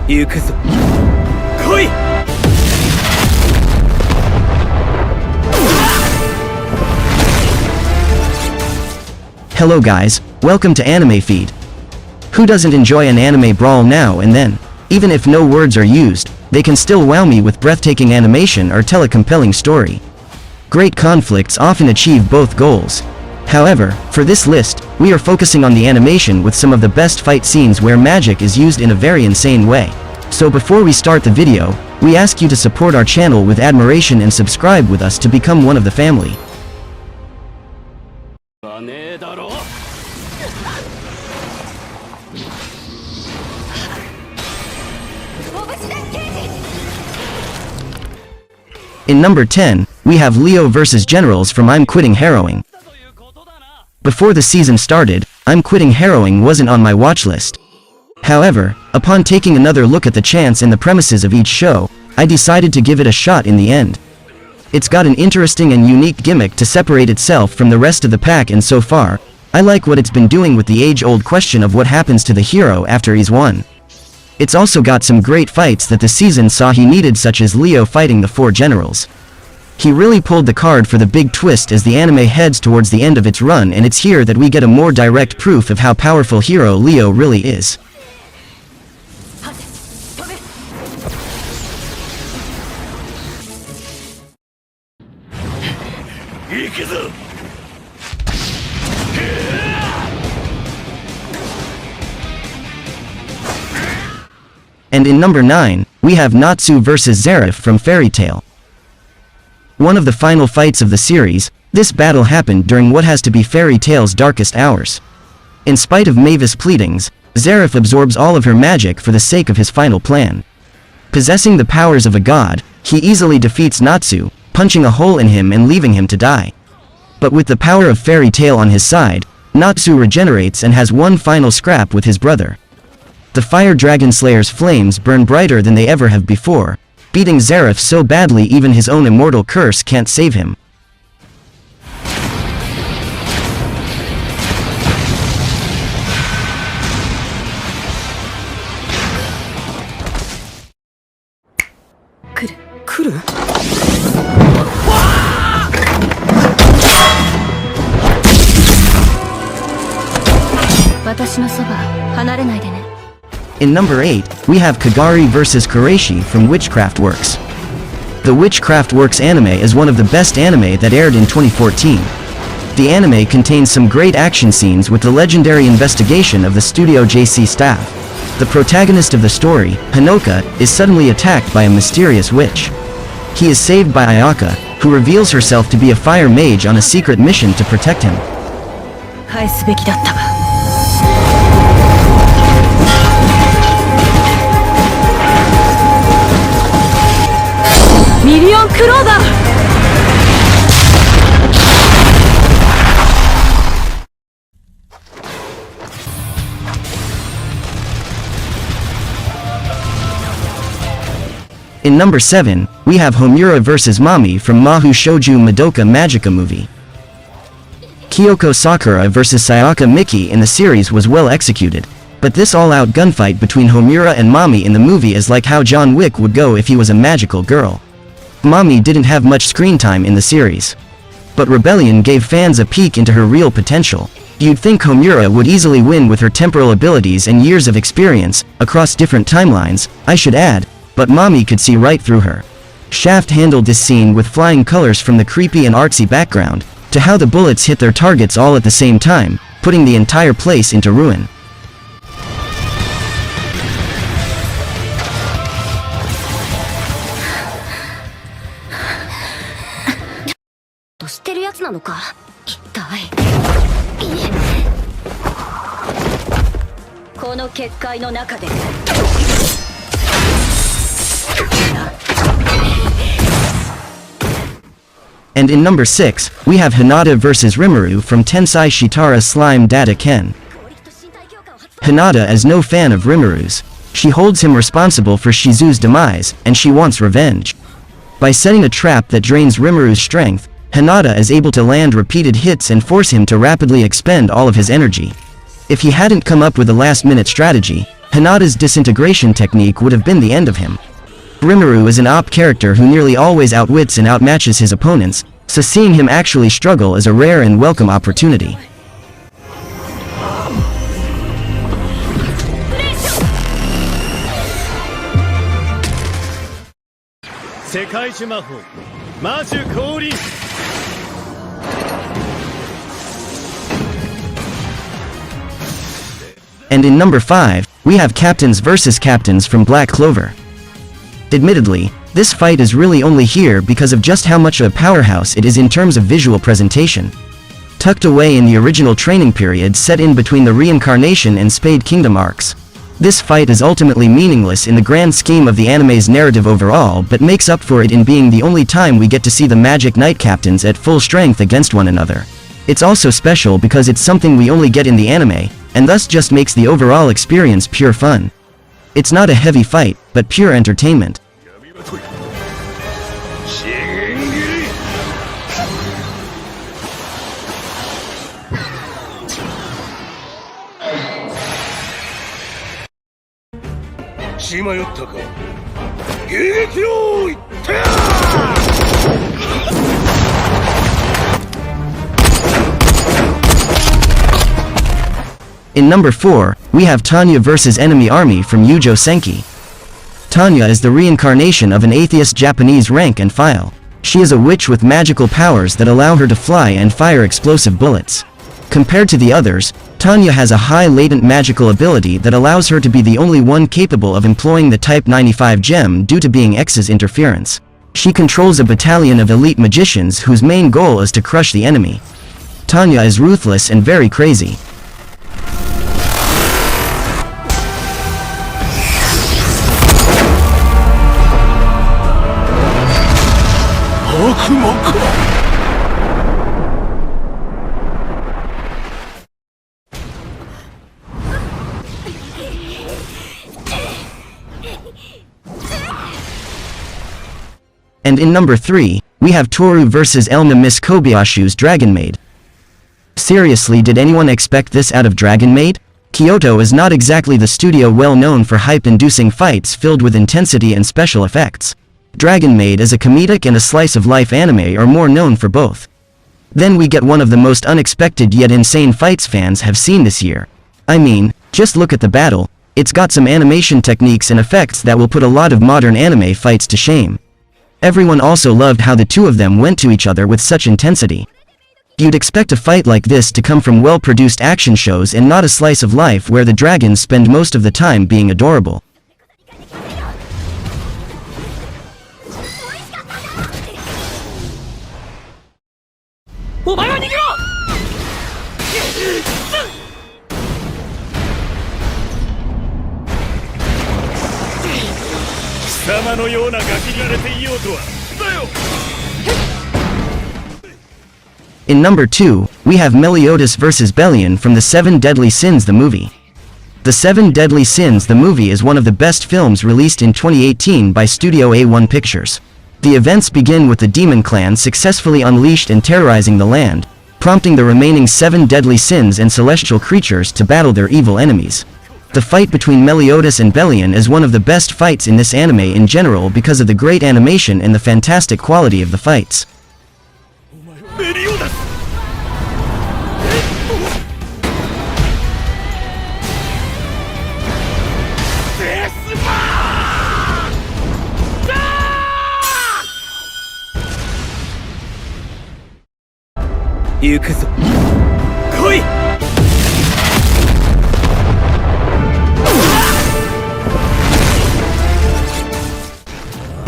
行くぞ。来い。Hello guys, welcome to Anime Feed. Who doesn't enjoy an anime brawl now and then? Even if no words are used, they can still wow me with breathtaking animation or tell a compelling story. Great conflicts often achieve both goals. However, for this list, we are focusing on the animation with some of the best fight scenes where magic is used in a very insane way. So before we start the video, we ask you to support our channel with admiration and subscribe with us to become one of the family. In number 10, we have Leo vs Generals from I'm Quitting Harrowing. Before the season started, I'm Quitting Harrowing wasn't on my watch list. However, upon taking another look at the chants and the premises of each show, I decided to give it a shot in the end. It's got an interesting and unique gimmick to separate itself from the rest of the pack, and so far, I like what it's been doing with the age-old question of what happens to the hero after he's won. It's also got some great fights that the season saw he needed, such as Leo fighting the 4 generals. He really pulled the card for the big twist as the anime heads towards the end of its run, and it's here that we get a more direct proof of how powerful hero Leo really is. And in number 9, we have Natsu vs Zeref from Fairy Tail. One of the final fights of the series, this battle happened during what has to be Fairy Tail's darkest hours. In spite of Mavis' pleadings, Zeref absorbs all of her magic for the sake of his final plan. Possessing the powers of a god, he easily defeats Natsu, punching a hole in him and leaving him to die. But with the power of Fairy Tail on his side, Natsu regenerates and has one final scrap with his brother. The Fire Dragon Slayer's flames burn brighter than they ever have before, beating Zeref so badly even his own immortal curse can't save him. In number 8, we have Kagari vs Kureishi from Witchcraft Works. The Witchcraft Works anime is one of the best anime that aired in 2014. The anime contains some great action scenes with the legendary investigation of the Studio JC staff. The protagonist of the story, Hanoka, is suddenly attacked by a mysterious witch. He is saved by Ayaka, who reveals herself to be a fire mage on a secret mission to protect him. In number 7, we have Homura vs Mami from Mahou Shoujo Madoka Magica movie. Kyoko Sakura vs Sayaka Miki in the series was well executed, but this all-out gunfight between Homura and Mami in the movie is like how John Wick would go if he was a magical girl. Mami didn't have much screen time in the series. But Rebellion gave fans a peek into her real potential. You'd think Homura would easily win with her temporal abilities and years of experience, across different timelines, I should add, but Mami could see right through her. Shaft handled this scene with flying colors from the creepy and artsy background, to how the bullets hit their targets all at the same time, putting the entire place into ruin. And in number 6, we have Hinata vs Rimuru from Tensai Shitara Slime Data Ken. Hinata is no fan of Rimuru's. She holds him responsible for Shizu's demise, and she wants revenge. By setting a trap that drains Rimuru's strength, Hinata is able to land repeated hits and force him to rapidly expend all of his energy. If he hadn't come up with a last-minute strategy, Hinata's disintegration technique would have been the end of him. Rimuru is an OP character who nearly always outwits and outmatches his opponents, so seeing him actually struggle is a rare and welcome opportunity. And in number 5, we have Captains vs Captains from Black Clover. Admittedly, this fight is really only here because of just how much of a powerhouse it is in terms of visual presentation. Tucked away in the original training period set in between the Reincarnation and Spade Kingdom arcs. This fight is ultimately meaningless in the grand scheme of the anime's narrative overall, but makes up for it in being the only time we get to see the Magic Knight captains at full strength against one another. It's also special because it's something we only get in the anime, and thus just makes the overall experience pure fun. It's not a heavy fight, but pure entertainment. In number 4, we have Tanya vs Enemy Army from Yujo Senki. Tanya is the reincarnation of an atheist Japanese rank and file. She is a witch with magical powers that allow her to fly and fire explosive bullets. Compared to the others, Tanya has a high latent magical ability that allows her to be the only one capable of employing the Type 95 gem due to being X's interference. She controls a battalion of elite magicians whose main goal is to crush the enemy. Tanya is ruthless and very crazy. And in number 3, we have Toru vs Elma Miss Kobayashi's Dragon Maid. Seriously, did anyone expect this out of Dragon Maid? Kyoto is not exactly the studio well known for hype-inducing fights filled with intensity and special effects. Dragon Maid as a comedic and a slice-of-life anime are more known for both. Then we get one of the most unexpected yet insane fights fans have seen this year. I mean, just look at the battle, it's got some animation techniques and effects that will put a lot of modern anime fights to shame. Everyone also loved how the two of them went to each other with such intensity. You'd expect a fight like this to come from well-produced action shows and not a slice of life where the dragons spend most of the time being adorable. In number 2, we have Meliodas vs Belian from The Seven Deadly Sins the movie. The Seven Deadly Sins the movie is one of the best films released in 2018 by Studio A1 Pictures. The events begin with the Demon Clan successfully unleashed and terrorizing the land, prompting the remaining 7 deadly sins and celestial creatures to battle their evil enemies. The fight between Meliodas and Belian is one of the best fights in this anime in general because of the great animation and the fantastic quality of the fights.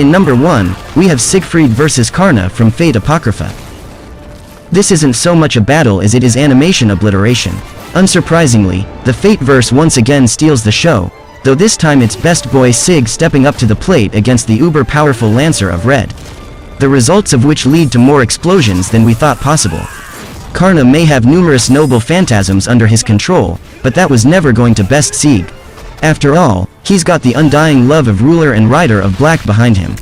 In number 1, we have Siegfried vs Karna from Fate Apocrypha. This isn't so much a battle as it is animation obliteration. Unsurprisingly, the Fate verse once again steals the show, though this time it's best boy Sig stepping up to the plate against the uber-powerful Lancer of Red. The results of which lead to more explosions than we thought possible. Karna may have numerous noble phantasms under his control, but that was never going to best Sieg. After all, he's got the undying love of ruler and rider of black behind him.